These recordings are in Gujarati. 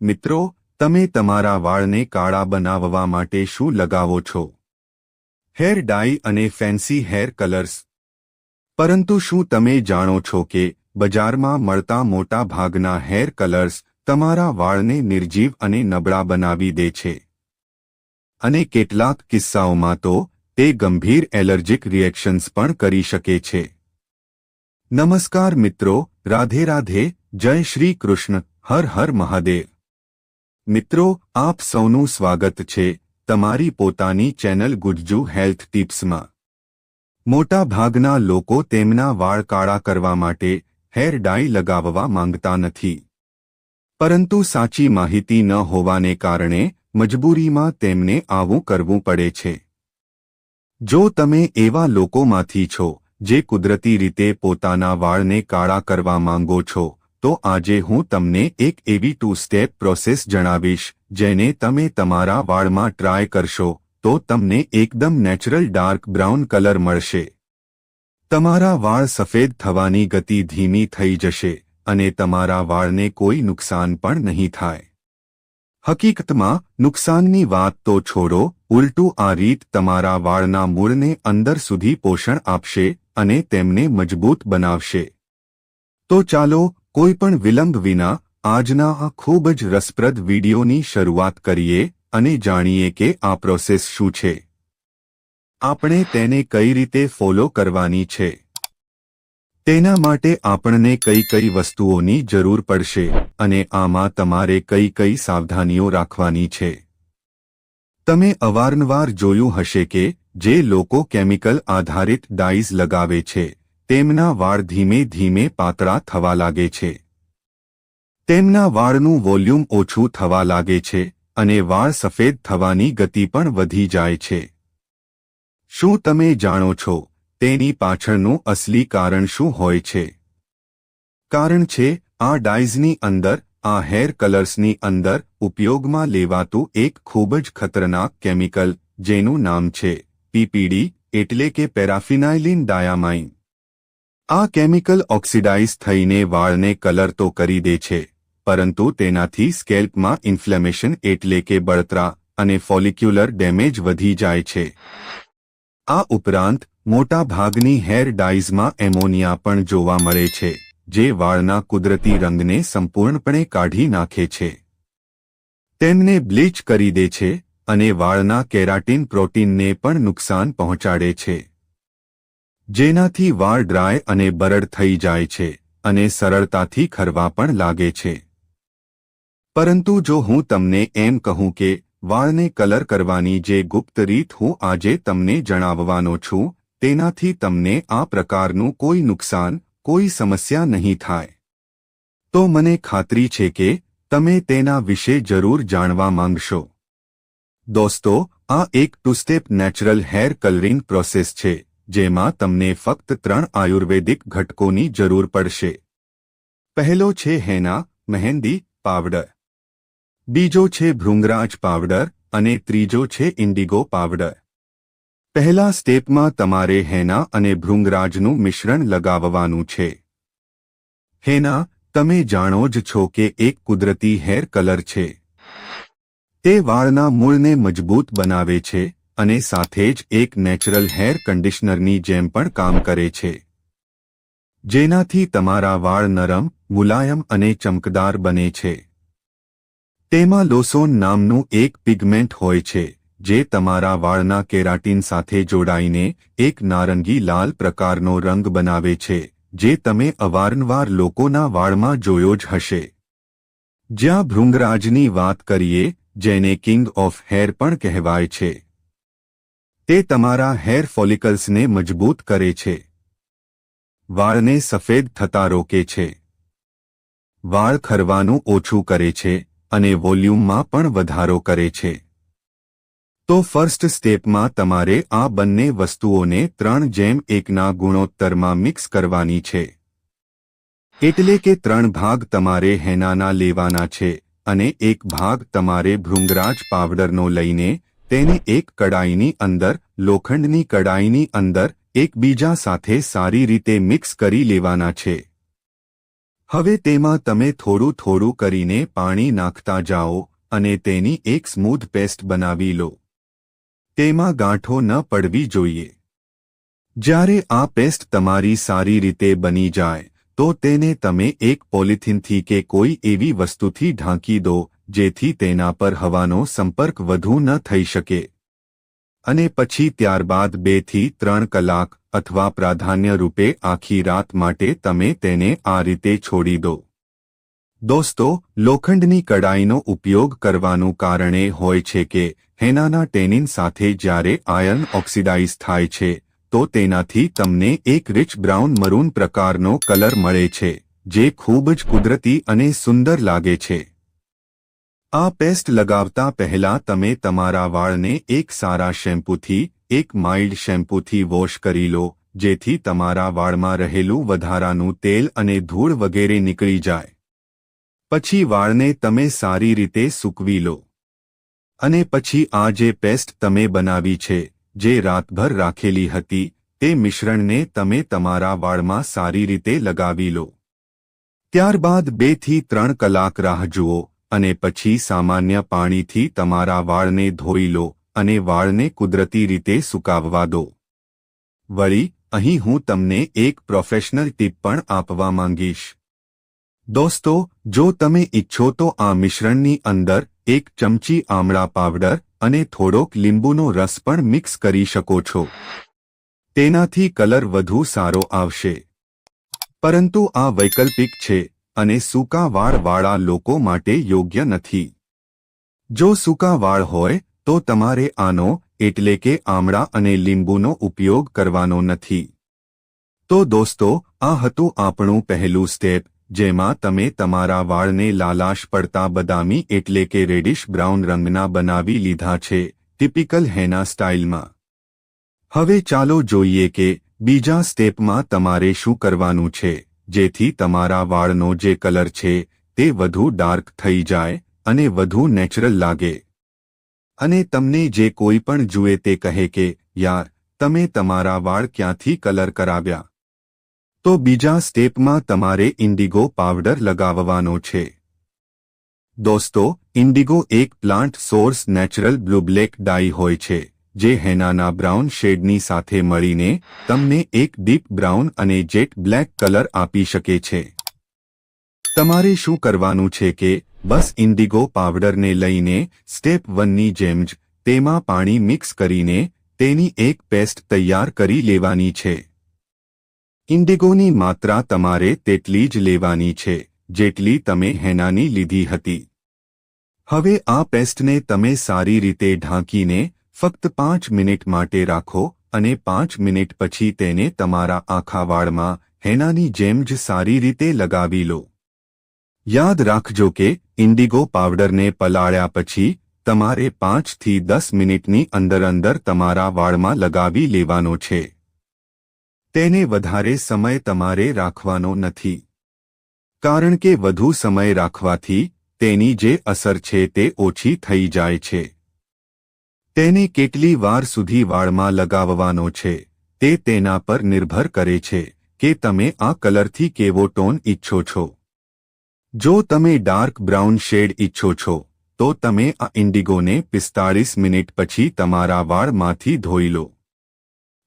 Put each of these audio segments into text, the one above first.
મિત્રો, તમે તમારા વાળને કાળા બનાવવા માટે શું લગાવો છો? હેર ડાઈ અને ફેન્સી હેર કલર્સ. પરંતુ શું તમે જાણો છો કે બજારમાં મળતા મોટા ભાગના હેર કલર્સ તમારા વાળને નિર્જીવ અને નબળા બનાવી દે છે? અને કેટલાક કિસ્સાઓમાં તો તે ગંભીર એલર્જીક રિએક્શન્સ પણ કરી શકે છે. નમસ્કાર મિત્રો, રાધે રાધે, જય શ્રી કૃષ્ણ, હર હર મહાદેવ. મિત્રો, આપ સૌનું સ્વાગત છે તમારી પોતાની ચેનલ ગુજ્જુ હેલ્થ ટિપ્સમાં. મોટા ભાગના લોકો તેમના વાળ કાળા કરવા માટે હેર ડાઈ લગાવવા માંગતા નથી. પરંતુ સાચી માહિતી ન હોવાને કારણે મજબૂરીમાં તેમને આવું કરવું પડે છે. જો તમે એવા લોકોમાંથી છો જે કુદરતી રીતે પોતાના વાળને કાળા કરવા માંગો છો, તો આજે હું તમને એક એવી 2 સ્ટેપ પ્રોસેસ જણાવીશ જેને તમે તમારા વાળમાં ટ્રાય કરશો તો તમને એકદમ નેચરલ ડાર્ક બ્રાઉન કલર મળશે. તમારા વાળ સફેદ થવાની ગતિ ધીમી થઈ જશે અને તમારા વાળને કોઈ નુકસાન પણ નહીં થાય. હકીકતમાં નુકસાનની વાત તો છોડો, ઉલટું આ રીત તમારા વાળના મૂળને અંદર સુધી પોષણ આપશે અને તેમને મજબૂત બનાવશે. તો ચાલો કોઈ પણ વિલંબ વિના આજના આ ખૂબ જ રસપ્રદ વિડિયોની શરૂઆત કરીએ અને જાણીએ કે આ પ્રોસેસ શું છે, આપણે તેને કઈ રીતે ફોલો કરવાની છે, તેના માટે આપણને કઈ કઈ વસ્તુઓની જરૂર પડશે અને આમાં તમારે કઈ કઈ સાવધાનીઓ રાખવાની છે. તમે અવારનવાર જોયું હશે કે જે લોકો કેમિકલ આધારિત ડાઈઝ લગાવે છે તેમના વાળ ધીમે ધીમે પાતળા થવા લાગે છે. તેમના વાળનું વોલ્યુમ ઓછું થવા લાગે છે અને વાળ સફેદ થવાની ગતિ પણ વધી જાય છે. શું તમે જાણો છો તેની પાછળનું અસલી કારણ શું હોય છે? કારણ છે આ ડાઈઝની અંદર, આ હેર કલર્સની અંદર ઉપયોગમાં લેવાતું એક ખૂબ જ ખતરનાક કેમિકલ જેનું નામ છે પીપીડી એટલે કે પેરાફિનાઇલિન ડાયામાઇન. આ કેમિકલ ઓક્સિડાઇઝ થઈને વાળને કલર તો કરી દે છે, પરંતુ તેનાથી સ્કેલ્પમાં ઇન્ફ્લેમેશન એટલે કે બળતરા અને ફોલિક્યુલર ડેમેજ વધી જાય છે. આ ઉપરાંત મોટા ભાગની હેર ડાઈઝમાં એમોનિયા પણ જોવા મળે છે જે વાળના કુદરતી રંગને સંપૂર્ણપણે કાઢી નાખે છે. તેમને બ્લીચ કરી દે છે અને વાળના કેરાટીન પ્રોટીનને પણ નુકસાન પહોંચાડે છે, જેનાથી વાળ ડ્રાય અને બરડ થઈ જાય છે અને સરળતાથી ખરવા પણ લાગે છે. પરંતુ જો હું તમને એમ કહું કે વાળને કલર કરવાની જે ગુપ્ત રીત હું આજે તમને જણાવવાનો છું, તેનાથી તમને આ પ્રકારનું કોઈ નુકસાન, કોઈ સમસ્યા નહીં થાય, તો મને ખાતરી છે કે તમે તેના વિશે જરૂર જાણવા માંગશો. દોસ્તો, આ એક 2 step natural hair colouring process છે જેમાં તમને ફક્ત 3 આયુર્વેદિક ઘટકોની જરૂર પડશે. પહેલો છે હેના મહેંદી પાવડર, બીજો છે ભૃંગરાજ પાવડર અને ત્રીજો છે ઇન્ડિગો પાવડર. પહેલા સ્ટેપમાં તમારે હેના અને ભૃંગરાજનું મિશ્રણ લગાવવાનું છે. હેના, તમે જાણો જ છો કે એક કુદરતી હેર કલર છે. તે વાળના મૂળને મજબૂત બનાવે છે અને સાથે જ એક નેચરલ હેર કન્ડિશનરની જેમ પણ કામ કરે છે, જેનાથી તમારા વાળ નરમ, મુલાયમ અને ચમકદાર બને છે. તેમાં લોસોન નામનું એક પિગમેન્ટ હોય છે જે તમારા વાળના કેરાટીન સાથે જોડાઈને એક નારંગી લાલ પ્રકારનો રંગ બનાવે છે જે તમે અવારનવાર લોકોના વાળમાં જોયો જ હશે. જ્યાં ભૃંગરાજની વાત કરીએ, જેને કિંગ ઓફ હેર પણ કહેવાય છે, તે તમારા હેર ફોલિકલ્સને મજબૂત કરે છે, વાળને સફેદ થતા રોકે છે, વાળ ખરવાનું ઓછું કરે છે અને વોલ્યુમમાં પણ વધારો કરે છે. તો ફર્સ્ટ સ્ટેપમાં તમારે આ બંને વસ્તુઓને 3:1ના ગુણોત્તરમાં મિક્સ કરવાની છે. એટલે કે 3 ભાગ તમારે હેનાના લેવાના છે અને 1 ભાગ તમારે ભૃંગરાજ પાવડરનો લઈને તેને એક કડાઈની અંદર, લોખંડની કડાઈની અંદર એકબીજા સાથે સારી રીતે મિક્સ કરી લેવાના છે. હવે તેમાં તમે થોડું થોડું કરીને પાણી નાખતા જાઓ અને તેની એક સ્મૂધ પેસ્ટ બનાવી લો. તેમાં ગાંઠો ન પડવી જોઈએ. જ્યારે આ પેસ્ટ તમારી સારી રીતે બની જાય તો તેને તમે એક પોલિથીનથી કે કોઈ એવી વસ્તુથી ઢાંકી દો જેથી તેના પર હવાનો સંપર્ક વધુ ન થઈ શકે. અને પછી ત્યારબાદ 2 થી 3 કલાક અથવા પ્રાધાન્ય રૂપે આખી રાત માટે તમે તેને આ રીતે છોડી દો. દોસ્તો, લોખંડની કડાઈનો ઉપયોગ કરવાનું કારણ એ હોય છે કે હેનાના ટેનિન સાથે જ્યારે આયર્ન ઓક્સિડાઇઝ થાય છે તો તેનાથી તમને એક રિચ બ્રાઉન મરૂન પ્રકારનો કલર મળે છે જે ખૂબ જ કુદરતી અને સુંદર લાગે છે. આ પેસ્ટ લગાવતા પહેલા તમે તમારા વાળને એક સારા શેમ્પૂથી, એક માઇલ્ડ શેમ્પૂથી વોશ કરી લો જેથી તમારા વાળમાં રહેલું વધારાનું તેલ અને ધૂળ વગેરે નીકળી જાય. પછી વાળને તમે સારી રીતે સૂકવી લો. અને પછી આ જે પેસ્ટ તમે બનાવી છે, જે રાતભર રાખેલી હતી, તે મિશ્રણને તમે તમારા વાળમાં સારી રીતે લગાવી લો. ત્યારબાદ 2 થી 3 કલાક રાહ જુઓ અને પછી સામાન્ય પાણીથી તમારા વાળને ધોઈ લો અને વાળને કુદરતી રીતે સુકાવવા દો. વળી અહીં હું તમને એક પ્રોફેશનલ ટીપ પણ આપવા માંગીશ. દોસ્તો, જો તમે ઈચ્છો તો આ મિશ્રણની અંદર 1 ચમચી આમળા પાવડર અને થોડોક લીંબુનો રસ પણ મિક્સ કરી શકો છો. તેનાથી કલર વધુ સારો આવશે. પરંતુ આ વૈકલ્પિક છે અને સૂકા વાળવાળા લોકો માટે યોગ્ય નથી. જો સૂકા વાળ હોય તો તમારે આનો એટલે કે આમળા અને લીંબુનો ઉપયોગ કરવાનો નથી. તો દોસ્તો, આ હતું આપણું પહેલું સ્ટેપ, જેમાં તમે તમારા વાળને લાલાશ પડતા બદામી એટલે કે રેડિશ બ્રાઉન રંગના બનાવી લીધા છે, ટિપિકલ હેના સ્ટાઇલમાં. હવે ચાલો જોઈએ કે બીજા સ્ટેપમાં તમારે શું કરવાનું છે જેથી તમારા વાળનો જે કલર છે તે વધુ ડાર્ક થઈ જાય અને વધુ નેચરલ લાગે. અને તમને જે કોઈ પણ જુએ તે કહે કે યાર, તમે તમારા વાળ ક્યાંથી કલર કરાવ્યા? તો બીજા સ્ટેપમાં તમારે ઇન્ડિગો પાવડર લગાવવાનો છે. દોસ્તો, ઇન્ડિગો એક plant source natural blue black dye હોય છે જે હેનાના બ્રાઉન શેડની સાથે મળીને તમને એક ડીપ બ્રાઉન અને જેટ બ્લેક કલર આપી શકે છે. તમારે શું કરવાનું છે કે બસ ઇન્ડિગો પાવડરને લઈને સ્ટેપ 1ની જેમ જ તેમાં પાણી મિક્સ કરીને તેની એક પેસ્ટ તૈયાર કરી લેવાની છે. ઇન્ડિગોની માત્રા તમારે તેટલી જ લેવાની છે જેટલી તમે હેનાની લીધી હતી. હવે આ પેસ્ટને તમે સારી રીતે ઢાંકીને ફક્ત 5 મિનિટ માટે રાખો અને 5 મિનિટ પછી તેને તમારા આખા વાળમાં હેનાની જેમ જ સારી રીતે લગાવી લો. યાદ રાખજો કે ઇન્ડિગો પાવડરને પલાળ્યા પછી તમારે 5 થી 10 મિનિટની અંદર તમારા વાળમાં લગાવી લેવાનો છે. તેને વધારે સમય તમારે રાખવાનો નથી. કારણ કે વધુ સમય રાખવાથી તેની જે અસર છે તે ઓછી થઈ જાય છે. તેને કેટલી વાર સુધી વાળમાં લગાવવાનો છે તે તેના પર નિર્ભર કરે છે કે તમે આ કલરથી કેવો ટોન ઈચ્છો છો. જો તમે ડાર્ક બ્રાઉન શેડ ઈચ્છો છો તો તમે આ ઇન્ડિગોને 45 મિનિટ પછી તમારા વાળમાંથી ધોઈ લો.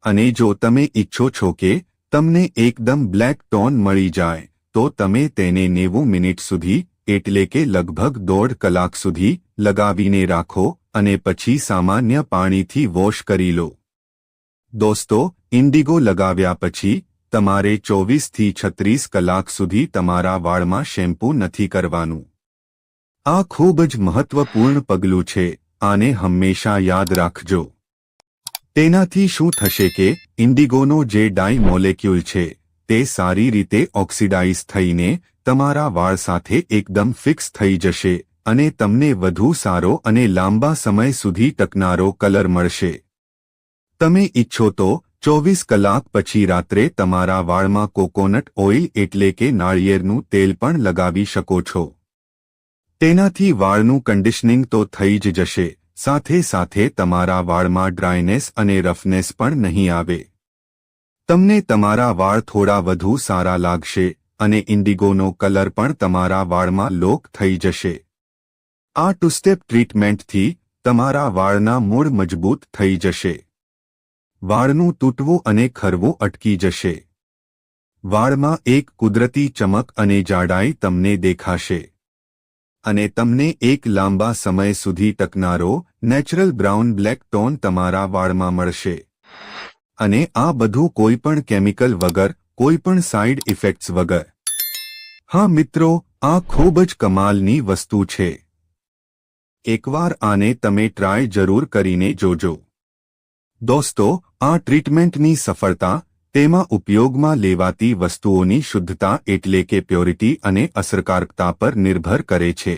અને જો તમે ઈચ્છો છો કે તમને એકદમ બ્લેક ટોન મળી જાય તો તમે તેને 90 મિનિટ સુધી એટલે કે લગભગ 1.5 કલાક સુધી લગાવીને રાખો અને પછી સામાન્ય પાણીથી વોશ કરી લો. દોસ્તો, ઇન્ડિગો લગાવ્યા પછી તમારે 24 થી 36 કલાક સુધી તમારા વાળમાં શેમ્પૂ નથી કરવાનું. આ ખૂબ જ મહત્વપૂર્ણ પગલું છે. આને હંમેશા યાદ રાખજો. તેનાથી શું થશે કે ઇન્ડિગોનો જે ડાઈ મોલેક્યુલ છે તે સારી રીતે ઓક્સિડાઇઝ થઈને તમારા વાળ સાથે એકદમ ફિક્સ થઈ જશે અને તમને વધુ સારો અને લાંબા સમય સુધી ટકનારો કલર મળશે. તમે ઈચ્છો તો 24 કલાક પછી રાત્રે તમારા વાળમાં કોકોનટ ઓઇલ એટલે કે નાળિયેરનું તેલ પણ લગાવી શકો છો. તેનાથી વાળનું કન્ડિશનિંગ તો થઈ જ જશે, સાથે સાથે તમારા વાળમાં ડ્રાયનેસ અને રફનેસ પણ નહીં આવે. તમને તમારા વાળ થોડા વધુ સારા લાગશે અને ઇન્ડિગોનો કલર પણ તમારા વાળમાં લોક થઈ જશે. આ ટુ સ્ટેપ ટ્રીટમેન્ટથી તમારા વાળના મૂળ મજબૂત થઈ જશે. વાળનું તૂટવું અને ખરવું અટકી જશે. વાળમાં એક કુદરતી ચમક અને જાડાઈ તમને દેખાશે. અને તમને એક લાંબા સમય સુધી ટકનારો નેચરલ બ્રાઉન બ્લેક ટોન તમારા વાળમાં મળશે. અને આ બધું કોઈપણ કેમિકલ વગર, કોઈપણ સાઇડ ઇફેક્ટ્સ વગર. હા મિત્રો, આ ખૂબ જ કમાલની વસ્તુ છે. એકવાર આને તમે ટ્રાય જરૂર કરીને જોજો. દોસ્તો, આ ટ્રીટમેન્ટની સફળતા તેમાં ઉપયોગમાં લેવાતી વસ્તુઓની શુદ્ધતા એટલે કે પ્યોરિટી અને અસરકારકતા પર નિર્ભર કરે છે.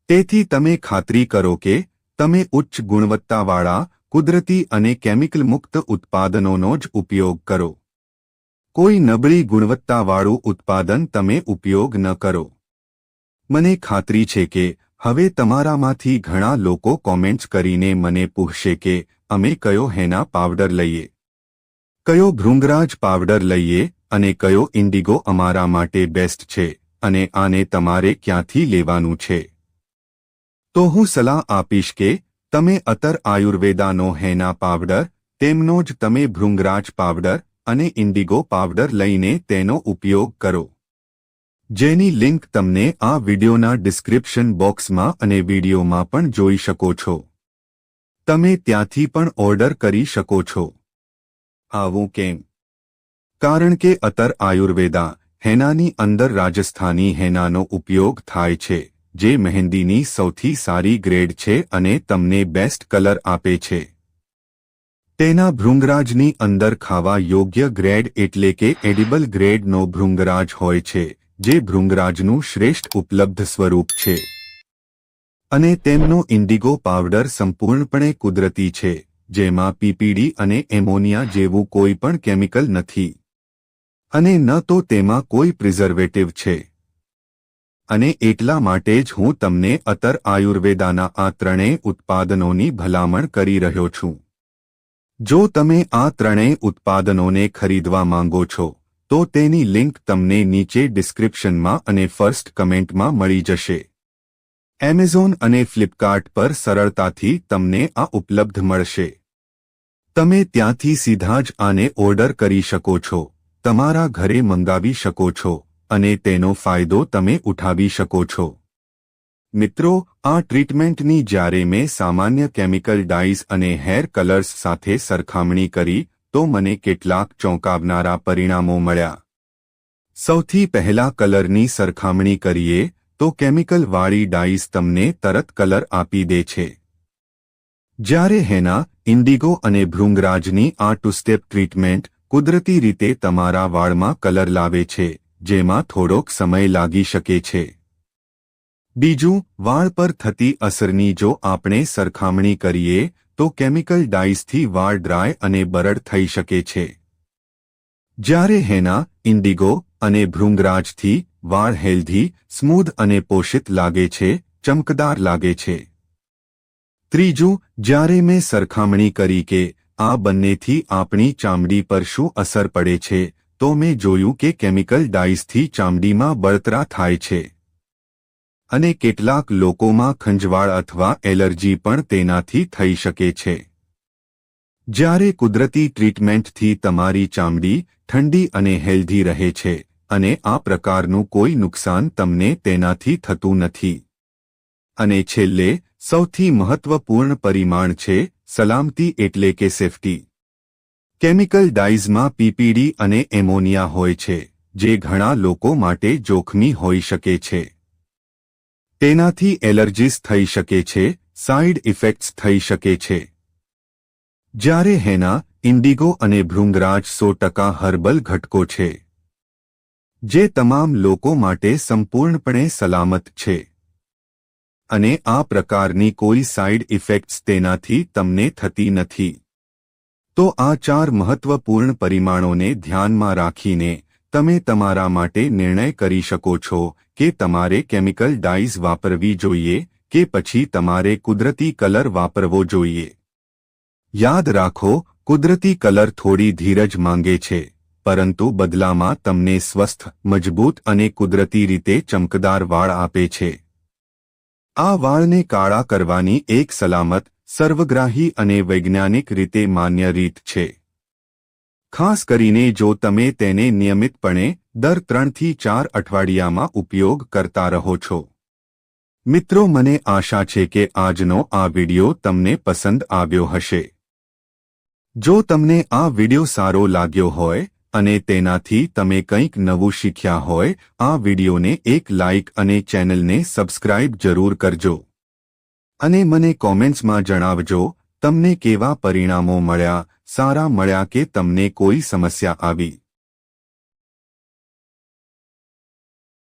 તેથી તમે ખાતરી કરો કે તમે ઉચ્ચ ગુણવત્તાવાળા, કુદરતી અને કેમિકલ મુક્ત ઉત્પાદનોનો જ ઉપયોગ કરો. કોઈ નબળી ગુણવત્તાવાળું ઉત્પાદન તમે ઉપયોગ ન કરો. મને ખાતરી છે કે હવે તમારામાંથી ઘણા લોકો કોમેન્ટ્સ કરીને મને પૂછશે કે અમે કયો હેના પાવડર લઈએ, કયો ભૃંગરાજ પાવડર લઈએ અને કયો ઇન્ડિગો અમારા માટે બેસ્ટ છે અને આને તમારે ક્યાંથી લેવાનું છે. તો હું સલાહ આપીશ કે તમે અત્તર આયુર્વેદાનો હેના પાવડર, તેમનો જ તમે ભૃંગરાજ પાવડર અને ઇન્ડિગો પાવડર લઈને તેનો ઉપયોગ કરો. જેની લિંક તમને આ વિડિયોના ડિસ્ક્રિપ્શન બોક્સમાં અને વિડિયોમાં પણ જોઈ શકો છો. તમે ત્યાંથી પણ ઓર્ડર કરી શકો છો. આવું કેમ? કારણ કે અત્તર આયુર્વેદા હેનાની અંદર રાજસ્થાની હેનાનો ઉપયોગ થાય છે, જે મહેંદીની સૌથી સારી ગ્રેડ છે અને તમને બેસ્ટ કલર આપે છે. તેના ભૃંગરાજની અંદર ખાવા યોગ્ય ગ્રેડ એટલે કે એડિબલ ગ્રેડનો ભૃંગરાજ હોય છે, જે ભૃંગરાજનું શ્રેષ્ઠ ઉપલબ્ધ સ્વરૂપ છે. અને તેમનો ઇન્ડિગો પાવડર સંપૂર્ણપણે કુદરતી છે, જેમાં પીપીડી અને એમોનિયા જેવું કોઈ પણ કેમિકલ નથી. અને ન તો તેમાં કોઈ પ્રિઝર્વેટિવ છે. અને એટલા માટે જ હું તમને અત્તર આયુર્વેદાના આ ત્રણેય ઉત્પાદનોની ભલામણ કરી રહ્યો છું. જો તમે આ ત્રણેય ઉત્પાદનોને ખરીદવા માંગો છો, તો તેની લિંક તમને નીચે ડિસ્ક્રિપ્શનમાં અને ફર્સ્ટ કમેન્ટમાં મળી જશે. એમેઝોન અને ફ્લિપકાર્ટ પર સરળતાથી તમને આ ઉપલબ્ધ મળશે. તમે ત્યાંથી સીધા જ આને ઓર્ડર કરી શકો છો, તમારા ઘરે મંગાવી શકો છો અને તેનો ફાયદો તમે ઉઠાવી શકો છો. મિત્રો, આ ટ્રીટમેન્ટની જ્યારે મેં સામાન્ય કેમિકલ ડાઇઝ અને હેર કલર્સ સાથે સરખામણી કરી તો મને કેટલાક ચોંકાવનારા પરિણામો મળ્યા. સૌથી પહેલા કલરની સરખામણી કરીએ તો કેમિકલવાળી ડાઇઝ તમને તરત કલર આપી દે છે. જ્યારે હેના, ઇન્ડિગો અને ભૃંગરાજની આ ટુ સ્ટેપ ટ્રીટમેન્ટ કુદરતી રીતે તમારા વાળમાં કલર લાવે છે, જેમાં થોડોક સમય લાગી શકે છે. બીજું, વાળ પર થતી અસરની જો આપણે સરખામણી કરીએ તો કેમિકલ ડાઇઝથી વાળ ડ્રાય અને બરડ થઈ શકે છે. જ્યારે હેના, ઇન્ડિગો અને ભૃંગરાજથી વાળ હેલ્ધી, સ્મૂધ અને પોષિત લાગે છે, ચમકદાર લાગે છે. ત્રીજું, જ્યારે મેં સરખામણી કરી કે આ બંનેથી આપણી ચામડી પર શું અસર પડે છે, તો મેં જોયું કે કેમિકલ ડાઇઝથી ચામડીમાં બળતરા થાય છે. અને કેટલાક લોકોમાં ખંજવાળ અથવા એલર્જી પણ તેનાથી થઈ શકે છે. જ્યારે કુદરતી ટ્રીટમેન્ટથી તમારી ચામડી ઠંડી અને હેલ્ધી રહે છે અને આ પ્રકારનું કોઈ નુકસાન તમને તેનાથી થતું નથી. અને છેલ્લે, સૌથી મહત્વપૂર્ણ પરિમાણ છે સલામતી એટલે કે સેફટી. કેમિકલ ડાઇઝમાં પીપીડી અને એમોનિયા હોય છે, જે ઘણા લોકો માટે જોખમી હોઈ શકે છે. તેનાથી એલર્જીસ થઈ શકે છે, સાઇડ ઇફેક્ટ્સ થઈ શકે છે. જ્યારે હેના, ઇન્ડિગો અને ભૃંગરાજ 100% હર્બલ ઘટકો છે, જે તમામ લોકો માટે સંપૂર્ણપણે સલામત છે. અને આ પ્રકારની કોઈ સાઇડ ઇફેક્ટ્સ તેનાથી તમને થતી નથી. તો આ 4 મહત્વપૂર્ણ પરિમાણોને ધ્યાનમાં રાખીને તમે તમારા માટે નિર્ણય કરી શકો છો કે તમારે કેમિકલ ડાઇઝ વાપરવી જોઈએ કે પછી તમારે કુદરતી કલર વાપરવો જોઈએ. યાદ રાખો, કુદરતી કલર થોડી ધીરજ માંગે છે, પરંતુ બદલામાં તમને સ્વસ્થ, મજબૂત અને કુદરતી રીતે ચમકદાર વાળ આપે છે. આ વાળને કાળા કરવાની એક સલામત, સર્વગ્રાહી અને વૈજ્ઞાનિક રીતે માન્ય રીત છે. ખાસ કરીને જો તમે તેને નિયમિતપણે દર 3 થી 4 અઠવાડિયામાં ઉપયોગ કરતા રહો છો. મિત્રો, મને આશા છે કે આજનો આ વિડિયો તમને પસંદ આવ્યો હશે. જો તમને આ વિડિયો સારો લાગ્યો હોય અને તેનાથી તમે કંઈક નવું શીખ્યા હોય, આ વિડિયોને એક લાઇક અને ચેનલને સબસ્ક્રાઇબ જરૂર કરજો. અને મને કોમેન્ટ્સમાં જણાવજો તમને કેવા પરિણામો મળ્યા, સારા મળ્યા કે તમને કોઈ સમસ્યા આવી.